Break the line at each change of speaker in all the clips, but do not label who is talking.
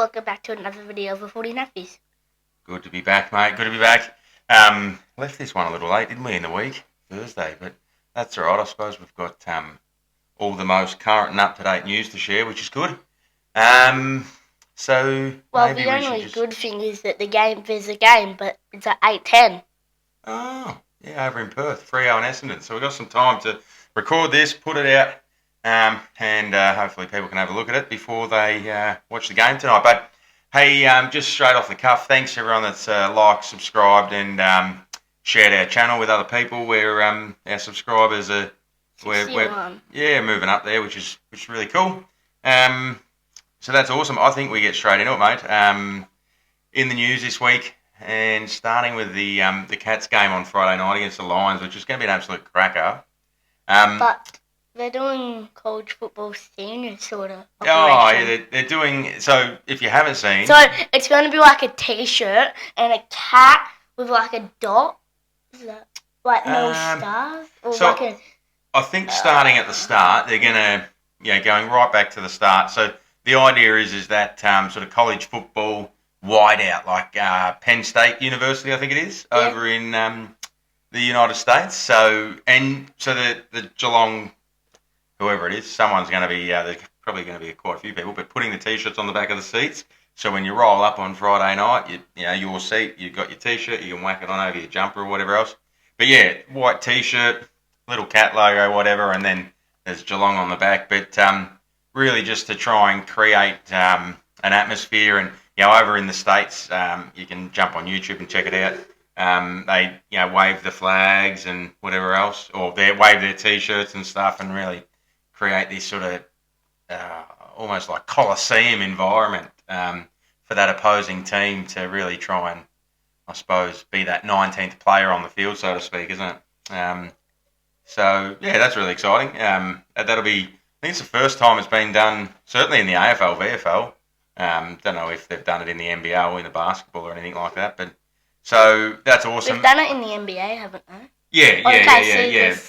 welcome back to another video of the Footy Nappies.
Good to be back, mate. Good to be back. Left this one a little late, didn't we, in the week? Thursday, but that's all right. I suppose we've got all the most current and up-to-date news to share, which is good. So
Well,
maybe
the
we should
only
just...
good thing is that there's a game, but it's at 8:10.
Oh, yeah, over in Perth, Freo and Essendon. So we've got some time to record this, put it out, and hopefully people can have a look at it before they watch the game tonight. But hey, just straight off the cuff, thanks to everyone that's liked, subscribed, and shared our channel with other people. Our subscribers are we're moving up there, which is really cool. So that's awesome. I think we get straight into it, mate. In the news this week, and starting with the Cats game on Friday night against the Lions, which is going to be an absolute cracker.
But they're doing college football senior sort of operation.
Oh, yeah, they're doing... So, if you haven't seen...
So, it's going to be like a T-shirt and a cat with like a dot. Is that like no stars? Or
so
like a...
I think starting at the start, they're going to... going right back to the start. So, the idea is that sort of college football wideout, like Penn State University, I think it is, over in the United States. So the Geelong... whoever it is, someone's going to be, there's probably going to be quite a few people, but putting the T-shirts on the back of the seats. So when you roll up on Friday night, your seat, you've got your T-shirt, you can whack it on over your jumper or whatever else. But yeah, white T-shirt, little cat logo, whatever, and then there's Geelong on the back. But really just to try and create an atmosphere. And, over in the States, you can jump on YouTube and check it out. They, wave the flags and whatever else, or they wave their T-shirts and stuff, and really create this sort of almost like Colosseum environment for that opposing team to really try and, I suppose, be that 19th player on the field, so to speak, isn't it? So, yeah, that's really exciting. That'll be, I think it's the first time it's been done, certainly in the AFL, VFL. Don't know if they've done it in the NBL or in the basketball or anything like that, but so that's awesome.
They've done it in the NBA, haven't they?
Yeah.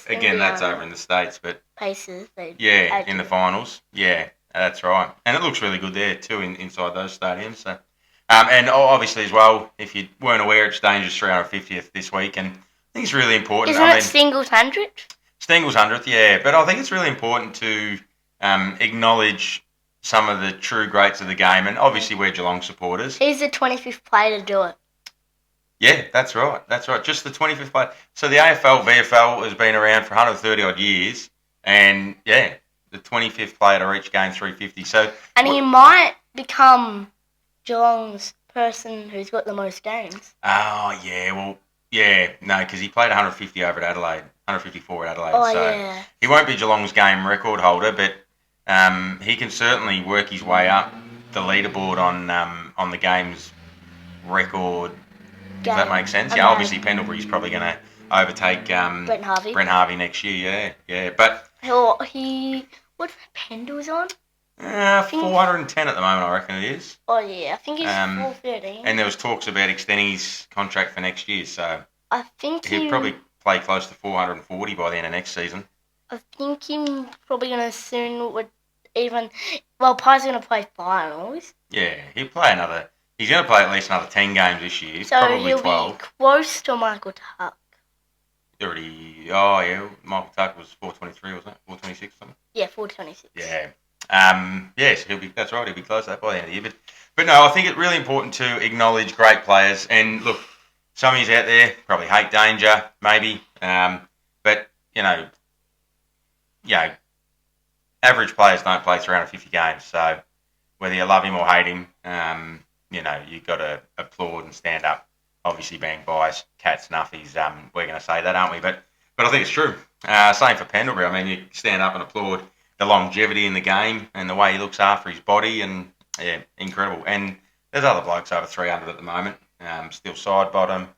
Again, that's over in the States, but
Pacers.
In the finals. Yeah, that's right. And it looks really good there too inside those stadiums. So, and obviously as well, if you weren't aware, it's Danger's 350th this week, and I think it's really important.
Isn't it Stingles 100th?
Stingles 100th, yeah. But I think it's really important to acknowledge some of the true greats of the game, and obviously we're Geelong supporters.
He's the 25th player to do it.
Yeah, that's right. Just the 25th player. So the AFL, VFL has been around for 130 odd years, and the 25th player to reach game 350. So,
and he might become Geelong's person who's got the most games.
Oh yeah, well no, because he played 150 over at Adelaide, 154 at Adelaide.
Oh
so
yeah.
He won't be Geelong's game record holder, but he can certainly work his way up the leaderboard on the game's record. Does that make sense? Okay. Yeah, obviously Pendlebury's probably going to overtake
Brent
Harvey next year. Yeah. But
what Pendle's on?
410 at the moment, I reckon it is.
Oh yeah, I think he's 413.
And there was talks about extending his contract for next year, so
I think
he'll probably play close to 440 by the end of next season.
I think he's probably going to soon Pi's going to play finals.
Yeah, he'll play another. He's going to play at least another 10 games this year,
so
probably
he'll
12.
Be close to Michael Tuck.
Michael Tuck was 423, wasn't it? 426 or something?
Yeah, 426.
Yeah. So that's right, he'll be close to that by the end of the year. But no, I think it's really important to acknowledge great players. And look, some of you out there probably hate Danger, maybe. But, average players don't play 350 games. So whether you love him or hate him, you've got to applaud and stand up. Obviously, being biased, Cats, Nuffies, we're going to say that, aren't we? But I think it's true. Same for Pendlebury. I mean, you stand up and applaud the longevity in the game and the way he looks after his body, and yeah, incredible. And there's other blokes over 300 at the moment. Still side bottom.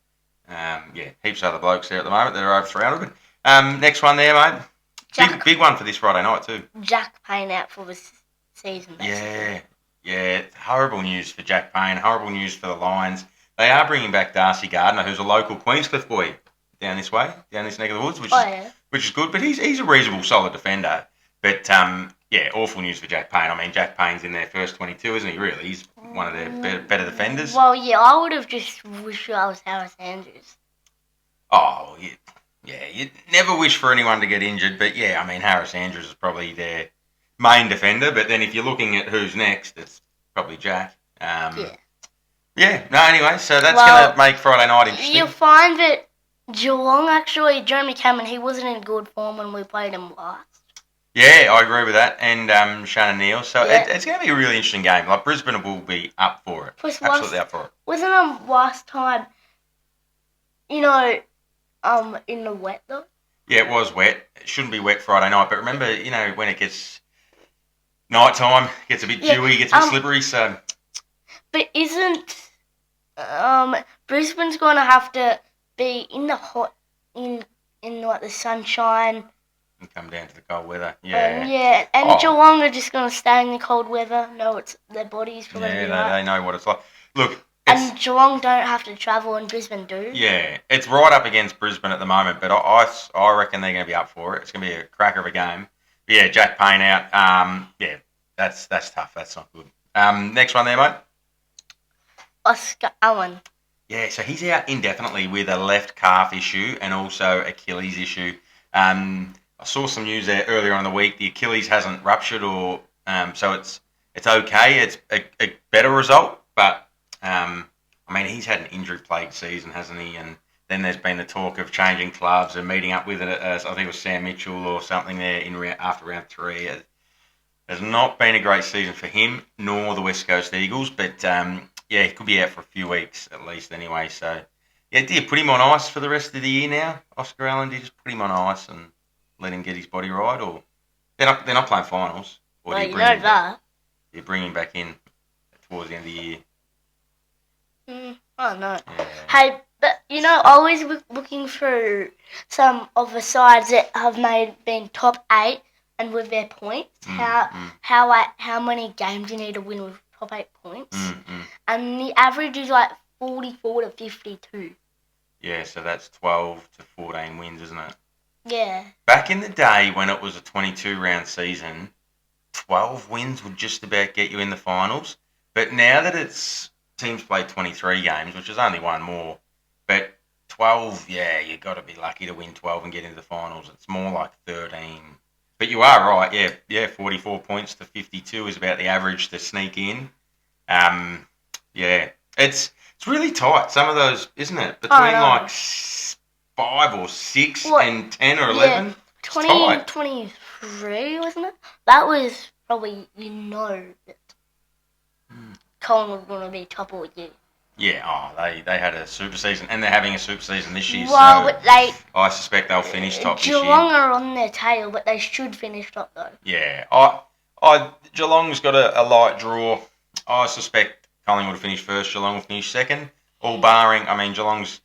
Heaps of other blokes there at the moment that are over 300. But next one there, mate. Big one for this Friday night too.
Jack Payne out for the season, basically.
Yeah, horrible news for Jack Payne, horrible news for the Lions. They are bringing back Darcy Gardner, who's a local Queenscliff boy down this neck of the woods, which is good. But he's a reasonable, solid defender. But awful news for Jack Payne. I mean, Jack Payne's in their first 22, isn't he? Really, he's one of their better defenders.
Well, yeah, I would have just wished I was Harris Andrews.
Oh, you never wish for anyone to get injured, but yeah, I mean, Harris Andrews is probably their main defender, but then if you're looking at who's next, it's probably Jack. No, anyway, so that's going to make Friday night interesting.
You'll find that Geelong, actually, Jeremy Cameron, he wasn't in good form when we played him last.
Yeah, I agree with that, and Shannon Neal. So it's going to be a really interesting game. Like, Brisbane will be up for it. Absolutely up for it.
Wasn't last time, in the wet, though?
Yeah, it was wet. It shouldn't be wet Friday night, but remember, when it gets night time, it gets a bit dewy, gets a bit slippery, so...
But isn't Brisbane's going to have to be in the hot, in like the sunshine...
And come down to the cold weather, yeah.
And Geelong are just going to stay in the cold weather. No, it's their bodies for them to be right.
They know what it's like. Look,
and Geelong don't have to travel, and Brisbane do.
Yeah, it's right up against Brisbane at the moment, but I reckon they're going to be up for it. It's going to be a cracker of a game. But yeah, Jack Payne out. That's tough. That's not good. Next one there, mate.
Oscar Allen.
Yeah, so he's out indefinitely with a left calf issue and also Achilles issue. I saw some news there earlier on in the week. The Achilles hasn't ruptured, or so it's okay. It's a better result, but he's had an injury-plagued season, hasn't he? And then there's been the talk of changing clubs and meeting up with it. I think it was Sam Mitchell or something there after round 3. It has not been a great season for him, nor the West Coast Eagles. But he could be out for a few weeks at least, anyway. So do you put him on ice for the rest of the year now, Oscar Allen? Do you just put him on ice and let him get his body right, or they're not playing finals? Or do you bring him back in towards the end of the year?
I don't know. Yeah. Hey, but always looking for some of the sides that have been top 8 and with their points. How many games you need to win with top 8 points, and the average is like 44 to 52.
Yeah, so that's 12 to 14 wins, isn't it?
Yeah.
Back in the day when it was a 22-round season, 12 wins would just about get you in the finals. But now that it's teams play 23 games, which is only one more, but 12, you've got to be lucky to win 12 and get into the finals. It's more like 13. But you are right, 44 points to 52 is about the average to sneak in. It's really tight, some of those, isn't it? Between 5 or 6 and 10 or 11.
23, wasn't it? That was probably, that Collingwood was going to be top all year.
Yeah, they had a super season, and they're having a super season this year,
but
I suspect they'll finish top this year.
Geelong are on their tail, but they should finish top, though.
Yeah, Geelong's got a light draw. I suspect Collingwood will finish first, Geelong will finish second, all barring, Geelong's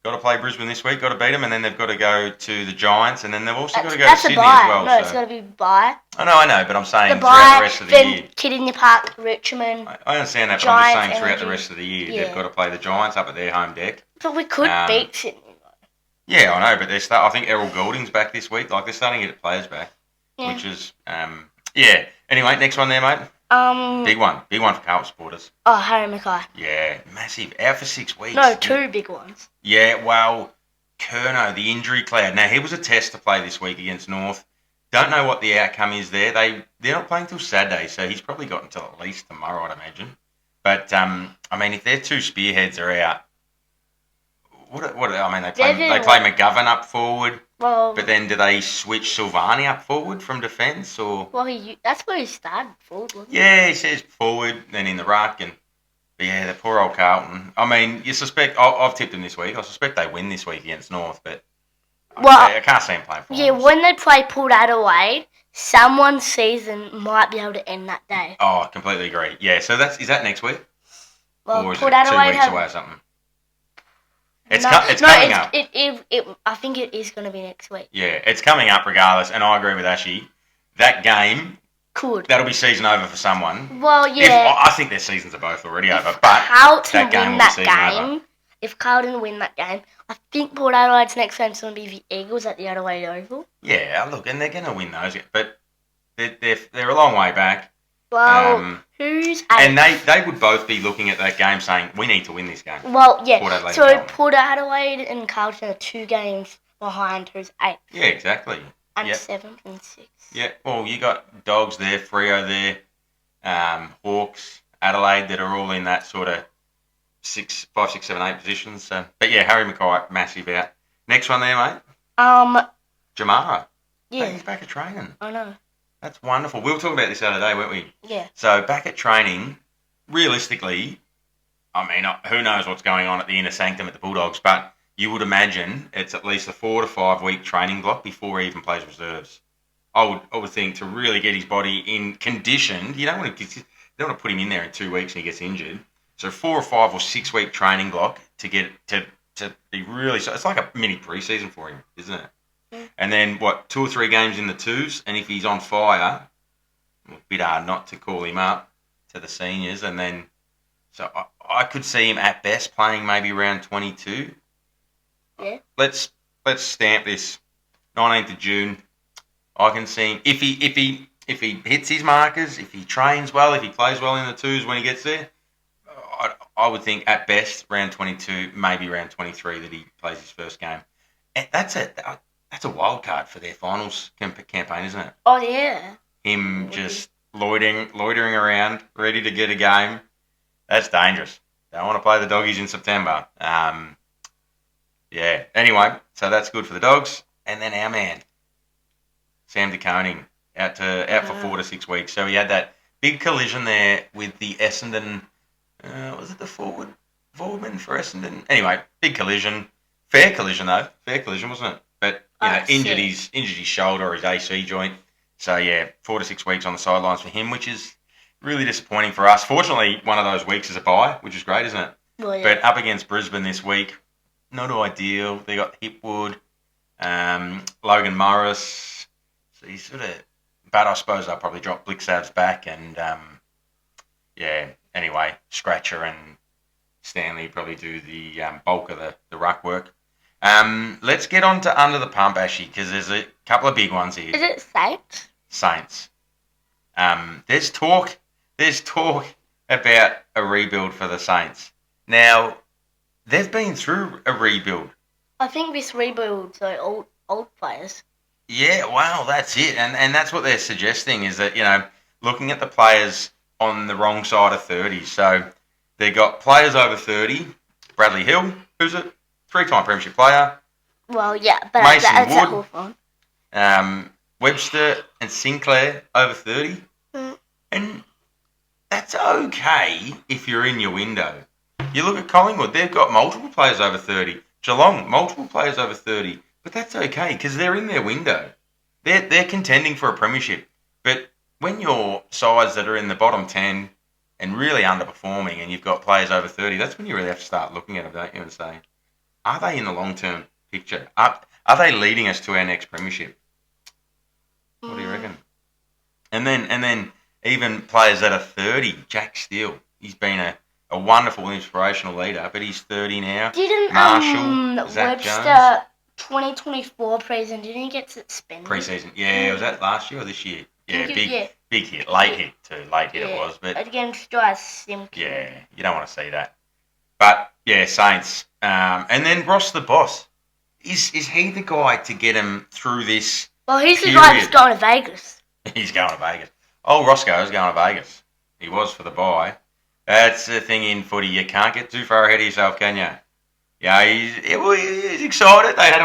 got to play Brisbane this week, got to beat them, and then they've got to go to the Giants, and then they've also got to go to Sydney as well.
No, it's got to be bye.
I know, but I'm saying throughout the rest of the year.
Kidinya Park, Richmond.
I understand that, but I'm just saying throughout the rest of the year, they've got to play the Giants up at their home deck.
But we could beat Sydney, though.
Yeah, I know, but I think Errol Goulding's back this week. They're starting to get players back, which is, Anyway, next one there, mate. Big one for Carlton supporters.
Oh, Harry Mackay.
Yeah, massive. Out for 6 weeks.
No, 2 big ones.
Yeah, well, Curnow, the injury cloud. Now, he was a test to play this week against North. Don't know what the outcome is there. They're not playing till Saturday, so he's probably got until at least tomorrow, I'd imagine. But, if their 2 spearheads are out, they play McGovern up forward.
Well,
but then do they switch Silvani up forward from defence, or?
Well, that's where he started forward, wasn't
Yeah, he says forward, then in the ruck, but the poor old Carlton. You suspect. I've tipped them this week. I suspect they win this week against North, but I can't see them playing finals.
Yeah, when they play Port Adelaide, someone's season might be able to end that day.
Oh, I completely agree. Yeah, so is that next week?
Well,
or is
Port
it
Adelaide
2 weeks away or something? It's coming up.
I think it is going to be next week.
Yeah, it's coming up regardless, and I agree with Ashy. That game, that'll be season over for someone.
Well, yeah.
I think their seasons are both already over, but
if Carlton win that game, I think Port Adelaide's next game's going to be the Eagles at the Adelaide Oval.
Yeah, look, and they're going to win those, but they're a long way back.
Well, who's 8th?
And they would both be looking at that game saying, we need to win this game.
Well, yeah.
Port Adelaide
So
and Carlton.
Port Adelaide and Carlton are 2 games behind who's 8th.
Yeah, exactly.
And
Yep.
7th and 6th.
Yeah, well, you got Dogs there, Freo there, Hawks, Adelaide that are all in that sort of 5, 6, 7, 8 positions. So, but yeah, Harry Mackay, massive out. Next one there, mate. Jamara.
Yeah.
Hey, he's back at training.
I know.
That's wonderful. We were talking about this the other day, weren't we?
Yeah.
So back at training, realistically, I mean, who knows what's going on at the inner sanctum at the Bulldogs, but you would imagine it's at least a 4 to 5 week training block before he even plays reserves. I would think to really get his body in conditioned. You don't want to put him in there in 2 weeks and he gets injured. So 4 or 5 or 6 week training block to get to be really. So it's like a mini preseason for him, isn't it?
Mm.
And then 2 or 3 games in the twos, and if he's on fire, a bit hard not to call him up to the seniors, and then so I could see him at best playing maybe around 22.
Yeah.
Let's stamp this 19th of June. I can see him if he hits his markers, if he trains well, if he plays well in the twos when he gets there. I would think at best around 22, maybe around 23 that he plays his first game. And that's a wild card for their finals campaign, isn't it?
Oh, yeah.
Him just loitering around, ready to get a game. That's dangerous. Don't want to play the Doggies in September. Yeah. Anyway, so that's good for the Dogs. And then our man, Sam de Koning, out for 4 to 6 weeks. So he had that big collision there with the Essendon. Was it the forwardman for Essendon? Anyway, big collision. Fair collision though. Fair collision, wasn't it? But injured his shoulder or his AC joint. So yeah, 4 to 6 weeks on the sidelines for him, which is really disappointing for us. Fortunately, one of those weeks is a bye, which is great, isn't it?
Well, yeah.
But up against Brisbane this week, not ideal. They got Hipwood, Logan Morris. So he's sort of. But I suppose they'll probably drop Blixav's back and anyway, Scratcher and Stanley probably do the bulk of the ruck work. Let's get on to Under the Pump, Ashy, because there's a couple of big ones here.
Is it Saints?
Saints. There's talk about a rebuild for the Saints. Now, they've been through a rebuild.
I think this rebuilds are old players.
Yeah, well, that's it. And that's what they're suggesting is that, looking at the players on the wrong side of 30. So they've got players over 30. Bradley Hill, who's a 3-time premiership player.
Well, yeah, but
Mason
that's
Wood.
Hawthorn.
Webster and Sinclair over 30.
Mm.
And that's okay if you're in your window. You look at Collingwood, they've got multiple players over 30. Geelong, multiple players over 30. But that's okay because they're in their window. They're contending for a premiership. But when you're sides that are in the bottom 10 and really underperforming and you've got players over 30, that's when you really have to start looking at them, don't you, and say, are they in the long-term picture? Are they leading us to our next premiership? What do you reckon? And then even players that are 30, Jack Steele, he's been a wonderful inspirational leader, but he's 30 now.
Didn't
Marshall, Zach
Webster
Jones.
2024 preseason, didn't he get suspended?
Preseason, yeah. Was that last year or this year? Yeah,
Yeah.
big hit, late hit too. Late hit it was, but
against Dry Simpkins.
yeah, you don't want to see that. But yeah, Saints, and then Ross the Boss. Is he the guy to get him through this?
Well, he's the
period?
guy that's going to Vegas.
He's going to Vegas. Oh, Roscoe's going to Vegas. He was for the bye. That's the thing in footy. You can't get too far ahead of yourself, can you? Yeah, he's excited. They had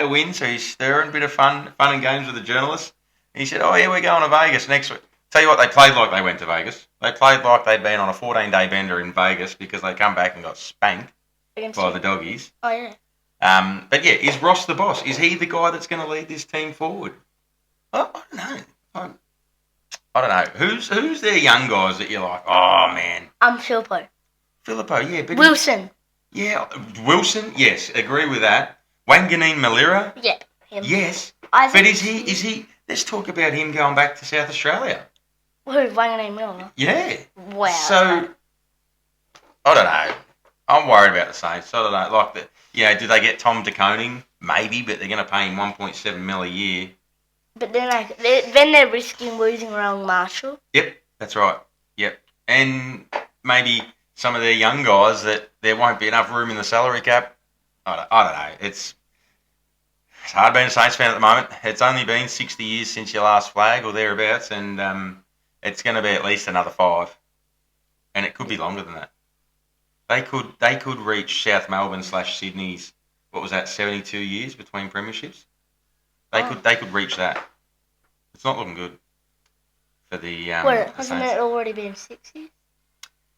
a win, so he's stirring a bit of fun and games with the journalists. And he said, oh, yeah, we're going to Vegas next week. Tell you what, they played like they went to Vegas. They played like they'd been on a 14-day bender in Vegas because they come back and got spanked by the Doggies.
Oh, yeah.
But yeah, is Ross the Boss? Is he the guy that's going to lead this team forward? I don't know. I don't know. Who's their young guys that you're like, oh, man?
Filippo,
yeah. But
Wilson.
Wilson, yes, agree with that. Wanganeen Malira,
Yeah, him.
yes.
Isaac.
But is he, let's talk about him going back to South Australia.
Who, Wanganeen Miller?
Yeah.
Wow.
So, I don't know. I'm worried about the Saints. I don't know. Do they get Tom de Koning? Maybe, but they're going to pay him $1.7 million a year.
But then they're risking losing around Marshall.
Yep. That's right. Yep. And maybe some of their young guys that there won't be enough room in the salary cap. I don't know. It's hard being a Saints fan at the moment. It's only been 60 years since your last flag or thereabouts, and it's going to be at least another 5, and it could be longer than that. They could reach South Melbourne / Sydney's, what was that, 72 years between premierships. They could reach that. It's not looking good for the
hasn't
Saints.
it already been 60?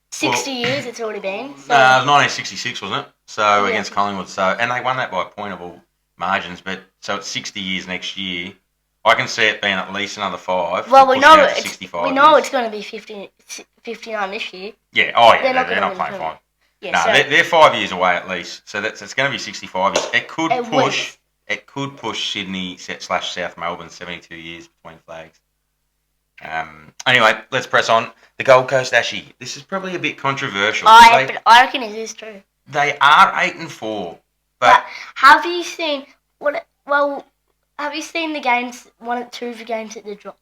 60 years it's already been. So.
No, it was 1966, wasn't it? So against Collingwood. So and they won that by pointable margins. But so it's 60 years next year. I can see it being at least another 5.
Well, we know
it's
going to be 59 this year.
Yeah. They're not playing fine.
Yeah,
no, they're 5 years away at least. So it's going to be 65 years. It could push Sydney / South Melbourne 72 years between flags. Anyway, let's press on. The Gold Coast, Ashy. This is probably a bit controversial.
But I reckon it is true.
They are 8-4, but
have you seen have you seen the games? Two of the games that they dropped.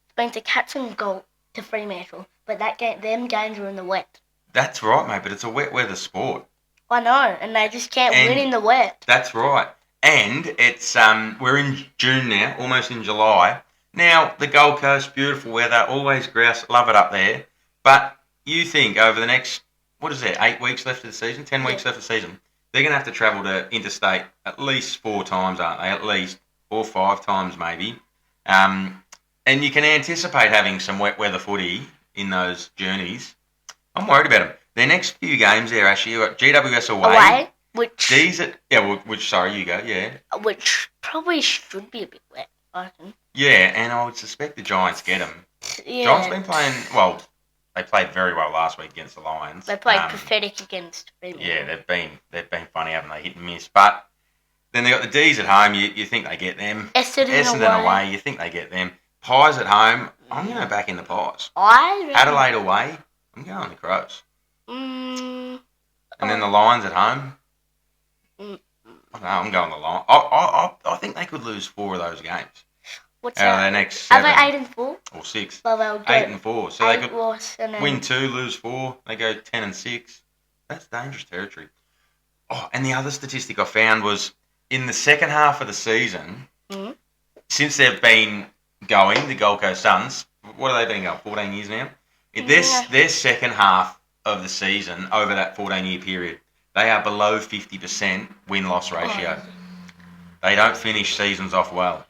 It's been to Cats and Gold to Fremantle, but them games were in the wet.
That's right, mate. But it's a wet weather sport.
I know, and they just can't win in the wet.
That's right. And it's we're in June now, almost in July. Now, the Gold Coast, beautiful weather, always grouse, love it up there. But you think over the next, 8 weeks left of the season, 10 weeks left of the season, they're going to have to travel to interstate at least 4 times, aren't they? At least 4 or 5 times maybe. And you can anticipate having some wet weather footy in those journeys. I'm worried about them. Their next few games there, actually, you've got GWS away. Which you go, yeah.
Which probably should be a bit wet, I reckon.
Yeah, and I would suspect the Giants get them.
Yeah.
Giants been playing, they played very well last week against the Lions.
They played pathetic against Fremantle.
Yeah, they've been funny, haven't they? Hit and miss. But then they got the D's at home. You think they get them.
Essendon
away. You think they get them. Pies at home. I'm going to back in the Pies.
Adelaide
away. I'm going the Crows.
And
then the Lions at home. I'm going the Lions. I think they could lose 4 of those games.
What's that?
Their next 7.
Are they 8-4?
Or 6.
Well, they'll go
8-4. So they could win 2, lose 4. They go 10-6. That's dangerous territory. Oh, and the other statistic I found was in the second half of the season, since they've been going, the Gold Coast Suns, what have they been going? 14 years now? Their second half of the season over that 14-year period, they are below 50% win-loss ratio. They don't finish seasons off well.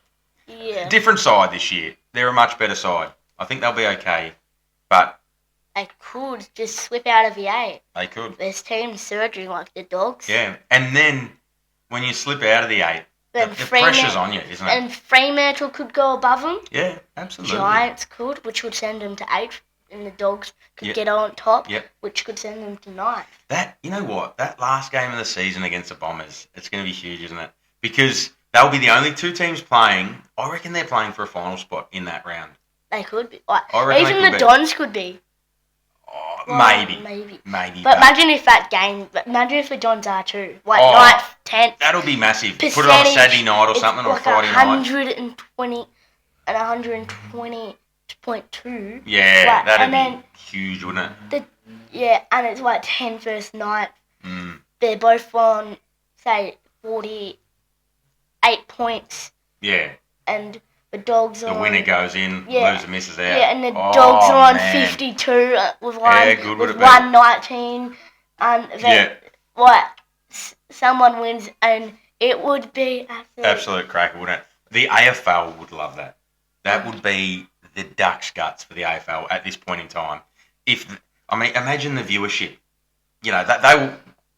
Yeah.
Different side this year. They're a much better side. I think they'll be okay, but
they could just slip out of the 8.
They could.
There's teams surging like the Dogs.
Yeah, and then when you slip out of the 8, the pressure's on you, isn't it?
And Fremantle could go above them.
Yeah, absolutely.
Giants could, which would send them to 8, and the Dogs could get on top, which could send them to 9.
You know what? That last game of the season against the Bombers, it's going to be huge, isn't it? Because they'll be the only 2 teams playing. I reckon they're playing for a final spot in that round.
They could be. Even the Dons could be.
Oh, maybe.
But imagine if imagine if the Dons are too. 9th, 10th.
That'll be massive. Put it on a Saturday night or something, or a Friday night.
120 and 120.2.
Yeah, that'd be huge, wouldn't
it? And it's 10 versus 9th. They're both on, say, 48 points.
Yeah.
And the Dogs
the winner goes in, loser misses out.
Yeah, and the Dogs are on 52 with 119. And then, someone wins, and it would be
absolute cracker, wouldn't it? The AFL would love that. That would be the duck's guts for the AFL at this point in time. Imagine the viewership. You know,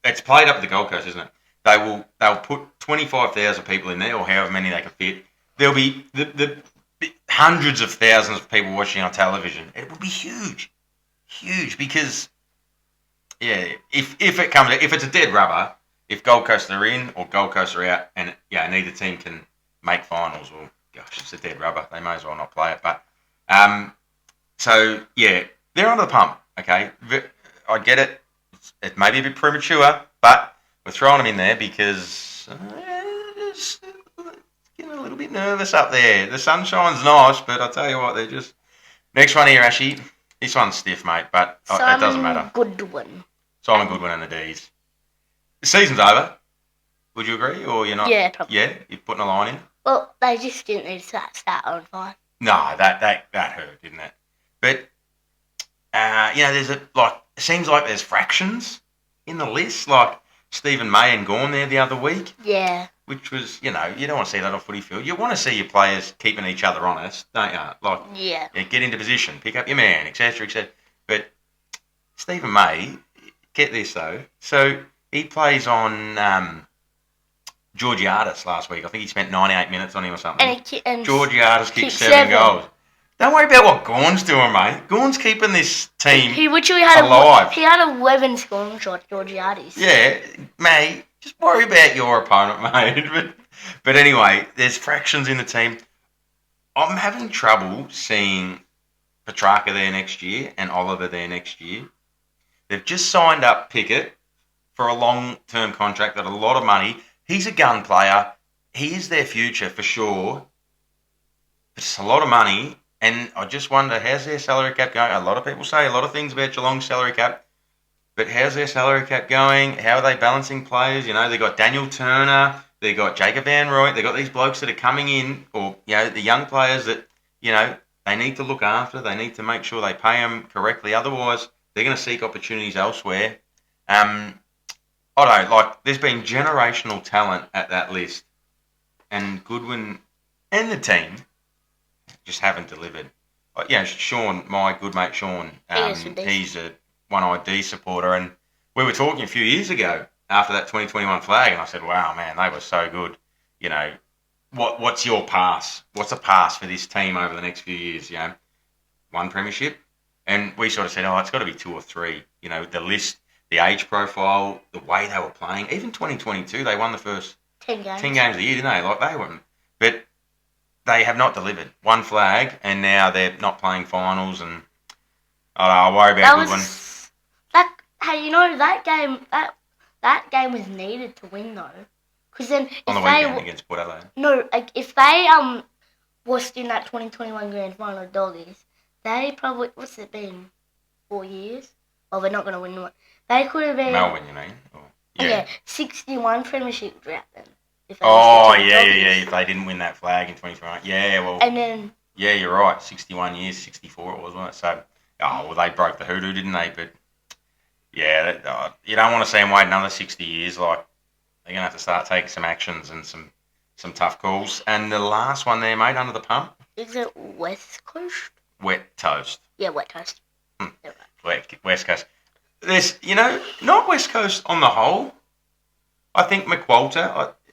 it's played up at the Gold Coast, isn't it? They'll put 25,000 people in there, or however many they can fit. There'll be the hundreds of thousands of people watching on television. It will be huge because, if it's a dead rubber, if Gold Coast are in or Gold Coast are out, and neither team can make finals, well, gosh, it's a dead rubber. They may as well not play it. But they're on the pump. Okay, I get it. It may be a bit premature, but we're throwing them in there because getting a little bit nervous up there. The sunshine's nice, but I tell you what, they're just... Next one here, Ashy. This one's stiff, mate, but it doesn't matter.
Goodwin.
Simon Goodwin and the D's. The season's over. Would you agree, or you're not?
Yeah, probably.
Yeah, you're putting a line in.
Well, they just didn't need to start on fire.
No, that hurt, didn't it? But there's it seems like there's fractions in the list. Like Stephen May and Gawn there the other week.
Yeah.
Which was, you don't want to see that off footy field. You want to see your players keeping each other honest, don't you?
Yeah.
Get into position, pick up your man, etc., etc. But Stephen May, get this though. So he plays on Georgiades last week. I think he spent 98 minutes on him or something.
And
Georgiades kicked 7 goals. Don't worry about what Gawn's doing, mate. Gawn's keeping this team alive.
He had 11 scoring shots, Georgiades.
Yeah, mate. Just worry about your opponent, mate. But anyway, there's fractions in the team. I'm having trouble seeing Petrarca there next year and Oliver there next year. They've just signed up Pickett for a long-term contract at a lot of money. He's a gun player. He is their future for sure. It's a lot of money. And I just wonder, how's their salary cap going? A lot of people say a lot of things about Geelong's salary cap. But how's their salary cap going? How are they balancing players? They got Daniel Turner. They got Jacob Van Rooyen. They got these blokes that are coming in, or, the young players that, they need to look after. They need to make sure they pay them correctly. Otherwise, they're going to seek opportunities elsewhere. I don't know, there's been generational talent at that list. And Goodwin and the team just haven't delivered. Sean, my good mate Sean, he's a one-eyed D supporter, and we were talking a few years ago after that 2021 flag, and I said, wow, man, they were so good. What's your pass? What's a pass for this team over the next few years? One premiership? And we sort of said, it's got to be 2 or 3. The list, the age profile, the way they were playing. Even 2022, they won the first
10 games.
10 games a year, didn't they? They weren't. But they have not delivered. One flag, and now they're not playing finals, and I worry about Goodwin.
That game was needed to win though, because then
on the weekend against Port Adelaide.
No, if they was in that 2021 grand final doggies, they probably what's it been 4 years? Well, they're not going to win one. They could have been
Melbourne, you mean?
Yeah, 61 premiership drought then.
If they didn't win that flag in 2021,
and then
you're right. 61 years, 64 it was, wasn't it? So, they broke the hoodoo, didn't they? But you don't want to see them wait another 60 years. They're going to have to start taking some actions and some tough calls. And the last one there, mate, under the pump.
Is it West Coast?
Wet toast.
Yeah, wet toast.
West Coast. There's, not West Coast on the whole. I think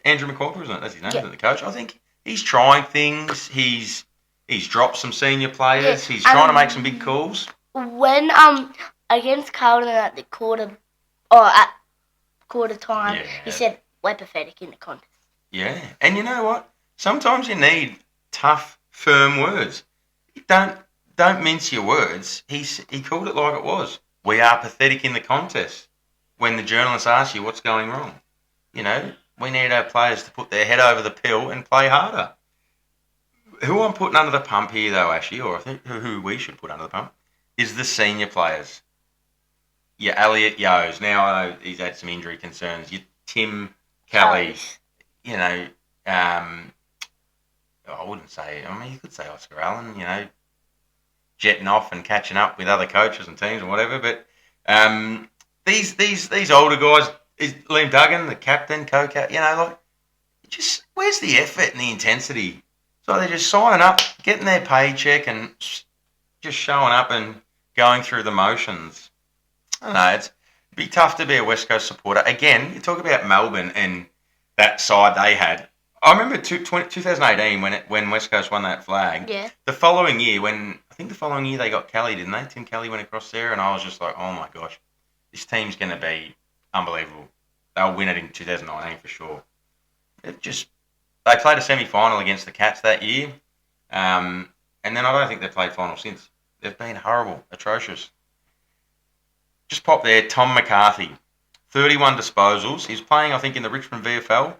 Andrew McQualter, isn't it? That's his name, isn't it, the coach? I think he's trying things. He's dropped some senior players. Yeah. He's trying to make some big calls.
When against Carlton at the quarter time, he said we're pathetic in the contest.
Yeah, and you know what? Sometimes you need tough, firm words. Don't mince your words. He called it like it was. We are pathetic in the contest. When the journalists ask you what's going wrong, we need our players to put their head over the pill and play harder. Who I'm putting under the pump here, though, Ashley, or I think who we should put under the pump, is the senior players. Your Elliot Yo's. Now I know he's had some injury concerns. Your Tim Kelly. I wouldn't say. You could say Oscar Allen. Jetting off and catching up with other coaches and teams and whatever. But these older guys, is Liam Duggan, the captain, co-captain. Just where's the effort and the intensity? So they're just signing up, getting their paycheck, and just showing up and going through the motions. I don't know, it'd be tough to be a West Coast supporter. Again, you talk about Melbourne and that side they had. I remember 2018 when West Coast won that flag.
Yeah.
The following year, they got Kelly, didn't they? Tim Kelly went across there, and I was just like, oh my gosh, this team's going to be unbelievable. They'll win it in 2019 for sure. They played a semi-final against the Cats that year, and then I don't think they've played final since. They've been horrible, atrocious. Just pop there, Tom McCarthy, 31 disposals. He's playing, I think, in the Richmond VFL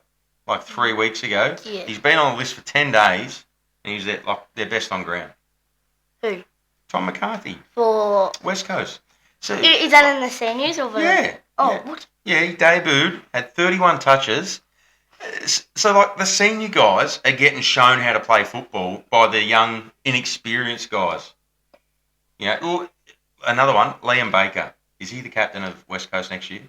3 weeks ago.
Yeah.
He's been on the list for 10 days, and he's their best on ground.
Who?
Tom McCarthy,
For
West Coast. So
is that in the seniors or the?
yeah.
Oh,
yeah.
what?
Yeah, he debuted, had 31 touches. So, like, the senior guys are getting shown how to play football by the young, inexperienced guys. Another one, Liam Baker. Is he the captain of West Coast next year?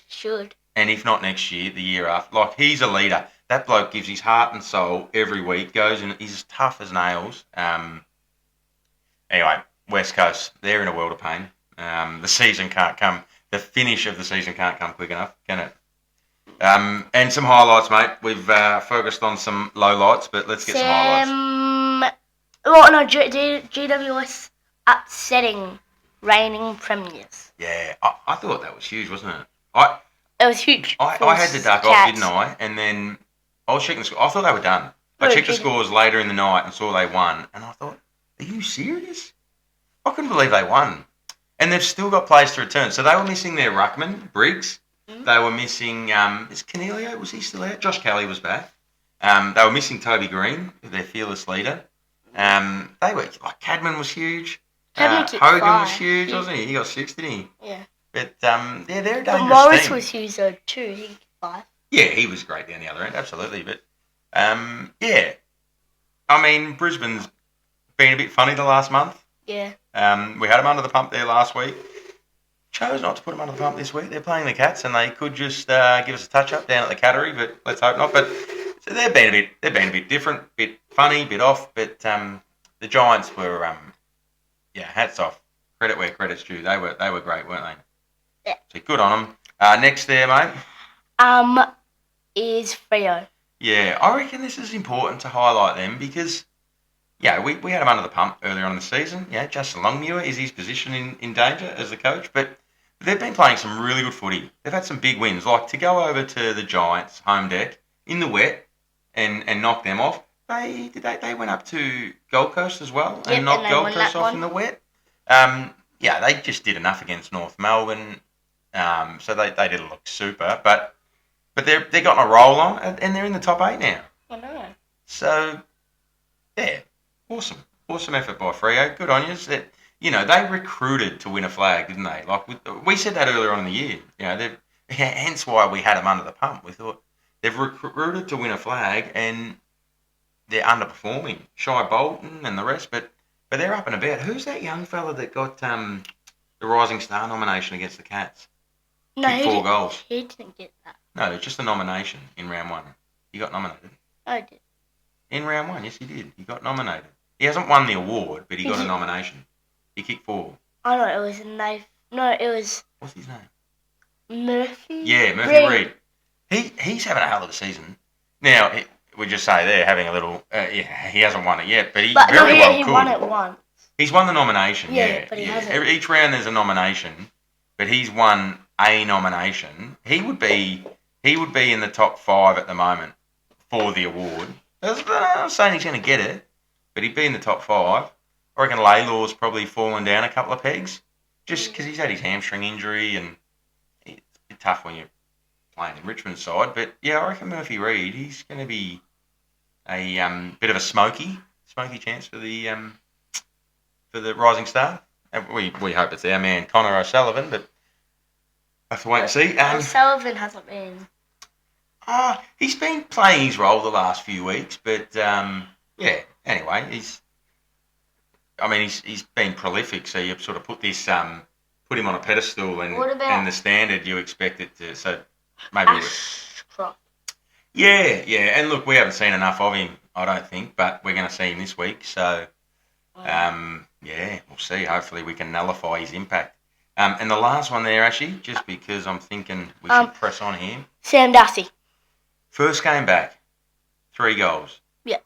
Should.
And if not next year, the year after. Like, he's a leader. That bloke gives his heart and soul every week, goes and he's as tough as nails. Anyway, West Coast, they're in a world of pain. The season can't come. The finish of the season can't come quick enough, can it? And some highlights, mate. We've focused on some lowlights, but let's get some highlights.
Oh no, GWS upsetting reigning premiers.
Yeah, I thought that was huge, wasn't it?
It was huge.
I had to duck off, didn't I? And then I was checking the score. I thought they were done. I checked the scores later in the night and saw they won. And I thought, are you serious? I couldn't believe they won. And they've still got players to return. So they were missing their ruckman, Briggs. They were missing, is Cornelio, was he still out? Josh Kelly was back. They were missing Toby Green, their fearless leader. They were, like, Cadman was huge. Hogan was huge, wasn't he? He got 6, didn't he?
Yeah.
But, yeah, they're a dangerous
Morris
team.
was huge though too, he got 5.
Yeah, he was great down the other end, absolutely. But, yeah. I mean, Brisbane's been a bit funny the last month.
Yeah.
We had them under the pump there last week. Chose not to put them under the pump this week. They're playing the Cats, and they could just give us a touch up down at the Cattery, but let's hope not. But so they've been a bit different, bit funny, bit off. But the Giants were, hats off. Credit where credit's due. They were great, weren't they?
Yeah.
So good on them. Next there, mate.
Is Freo.
Yeah, I reckon this is important to highlight them because. Yeah, we had him under the pump earlier on in the season. Yeah, Justin Longmuir, is his position in danger as the coach? But they've been playing some really good footy. They've had some big wins, like to go over to the Giants home deck in the wet and knock them off. They went up to Gold Coast as well and knocked Gold Coast off in the wet. Yeah, they just did enough against North Melbourne, so they didn't look super. But they're got a roll on and they're in the top 8 now.
I know.
So yeah. Awesome effort by Freo. Good on you. They recruited to win a flag, didn't they? Like we said that earlier on in the year. Hence why we had them under the pump. We thought they've recruited to win a flag and they're underperforming. Shy Bolton and the rest, but they're up and about. Who's that young fella that got the Rising Star nomination against the Cats?
No,
Kicked 4 goals.
He didn't get that.
No, just a nomination in round 1. He got nominated.
I did.
In round 1, yes, he did. He got nominated. He hasn't won the award, but he got a nomination. He kicked 4.
I know it was a knife. No, it was.
What's his name?
Murphy.
Yeah, Murphy Reid. He's having a hell of a season. Now we just say there having a little. He hasn't won it yet, but he very well could.
He won it once.
He's won the nomination. Yeah,
but he hasn't.
Each round there's a nomination, but he's won a nomination. He would be in the top 5 at the moment for the award. I'm not saying he's going to get it, but he'd be in the top 5. I reckon Laylaw's probably fallen down a couple of pegs, just because he's had his hamstring injury, and it's a bit tough when you're playing in Richmond's side. But yeah, I reckon Murphy Reid, he's going to be a bit of a smoky chance for the Rising Star. We hope it's our man Connor O'Sullivan, but I have to wait and see.
O'Sullivan hasn't been.
He's been playing his role the last few weeks, but anyway, he's been prolific. So you sort of put him on a pedestal, and the standard you expect it to. So maybe.
Ashcroft.
Yeah, and look, we haven't seen enough of him, I don't think, but we're going to see him this week. So, we'll see. Hopefully, we can nullify his impact. And the last one there, actually, just because I'm thinking we should press on here.
Sam Darcy.
First game back, 3 goals.
Yeah.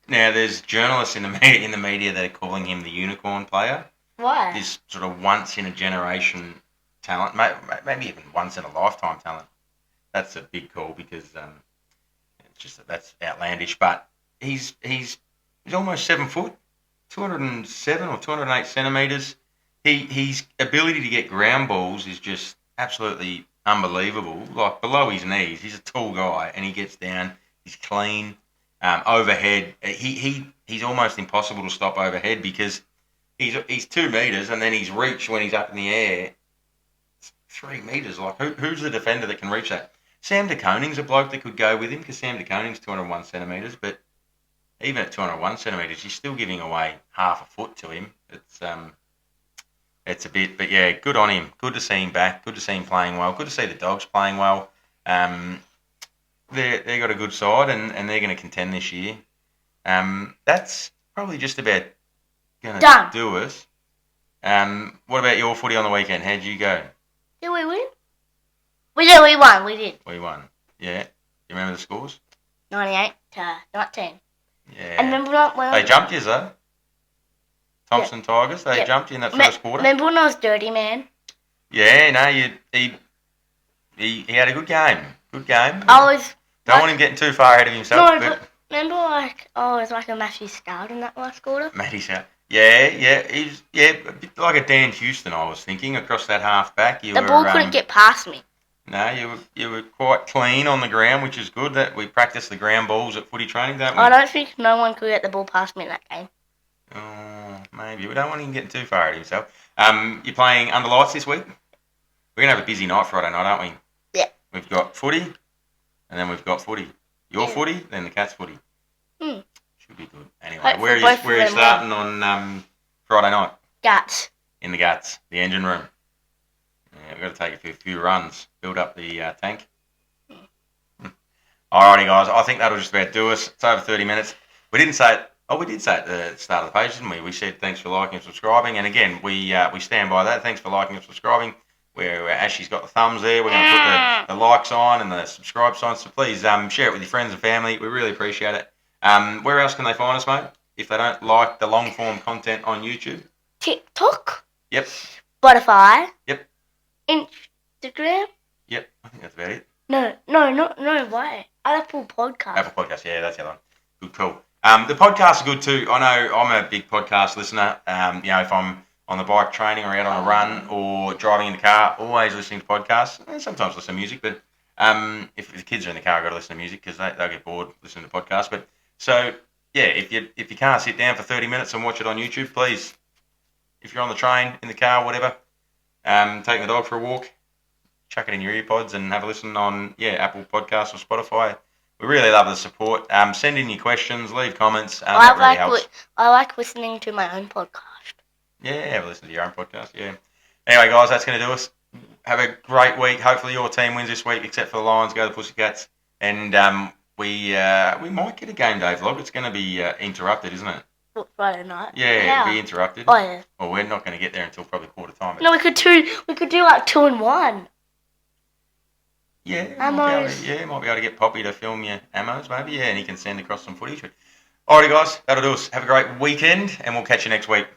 Now, there's journalists in the media that are calling him the unicorn player.
Why?
This sort of once-in-a-generation talent, maybe even once-in-a-lifetime talent. That's a big call because that's outlandish. But he's almost 7 foot, 207 or 208 centimetres. His ability to get ground balls is just absolutely unbelievable. Like below his knees, he's a tall guy and he gets down. He's clean. Overhead, he's almost impossible to stop overhead because he's 2 metres, and then his reach when he's up in the air, it's 3 metres. Like who's the defender that can reach that? Sam De Koning's a bloke that could go with him because Sam De Koning's 201 centimetres, but even at 201 centimetres, you're still giving away half a foot to him. It's a bit, but yeah, good on him. Good to see him back. Good to see him playing well. Good to see the Dogs playing well. They got a good side and they're going to contend this year. That's probably just about going to do us. What about your footy on the weekend? How'd you go?
Did we win? We won. We did.
We won. Yeah. You remember the scores?
98 to 19.
Yeah.
And remember when
they jumped you, though. Thompson Tigers. They jumped you in that first quarter.
Remember when I was dirty, man?
Yeah. No. He had a good game. Good game. Don't want him getting too far ahead of himself.
No, but remember, I was like a Matthew Scout in that last quarter.
Matthew Scout. Yeah. He's a bit like a Dan Houston. I was thinking across that half back.
The ball couldn't get past me.
No, you were quite clean on the ground, which is good. That we practice the ground balls at footy training, don't we?
I don't think no one could get the ball past me in that game.
Oh, maybe. We don't want him getting too far ahead of himself. You're playing under lights this week? We're going to have a busy night Friday night, aren't we?
Yeah.
We've got footy, and then we've got footy. Your footy, then the Cats footy. Should be good. Anyway, where are you starting on Friday night?
Guts.
In the Guts, the engine room. Yeah, we've got to take a few runs, build up the tank. Alrighty, guys. I think that'll just about do us. It's over 30 minutes. We didn't say it. Oh, we did say it at the start of the page, didn't we? We said thanks for liking and subscribing. And again, we stand by that. Thanks for liking and subscribing. Where Ashley's got the thumbs there. We're going to put the like sign and the subscribe sign. So please share it with your friends and family. We really appreciate it. Where else can they find us, mate? If they don't like the long form content on YouTube?
TikTok.
Yep.
Spotify.
Yep.
Instagram.
Yep. I think that's about it.
No way. Apple Podcast.
Apple Podcast. Yeah, that's the other one. Good, cool. The podcasts are good too. I know I'm a big podcast listener. If I'm on the bike training or out on a run or driving in the car, always listening to podcasts. And sometimes listen to music, but if the kids are in the car, I've got to listen to music because they'll get bored listening to podcasts. But so, yeah, if you can't sit down for 30 minutes and watch it on YouTube, please, if you're on the train, in the car, whatever, taking the dog for a walk, chuck it in your earpods and have a listen on, Apple Podcasts or Spotify. We really love the support. Send in your questions, leave comments. That really helps.
I like listening to my own podcast.
Yeah, have a listen to your own podcast, yeah. Anyway, guys, that's going to do us. Have a great week. Hopefully your team wins this week, except for the Lions. Go the Pussycats. And we might get a game day vlog. It's going to be interrupted, isn't it?
Friday night.
Yeah, it'll be interrupted.
Oh, yeah.
Well, we're not going to get there until probably quarter time.
No, we could do like 2 and 1.
Yeah, might be able to get Poppy to film your ammos, maybe. Yeah, and he can send across some footage. Alrighty, guys, that'll do us. Have a great weekend, and we'll catch you next week.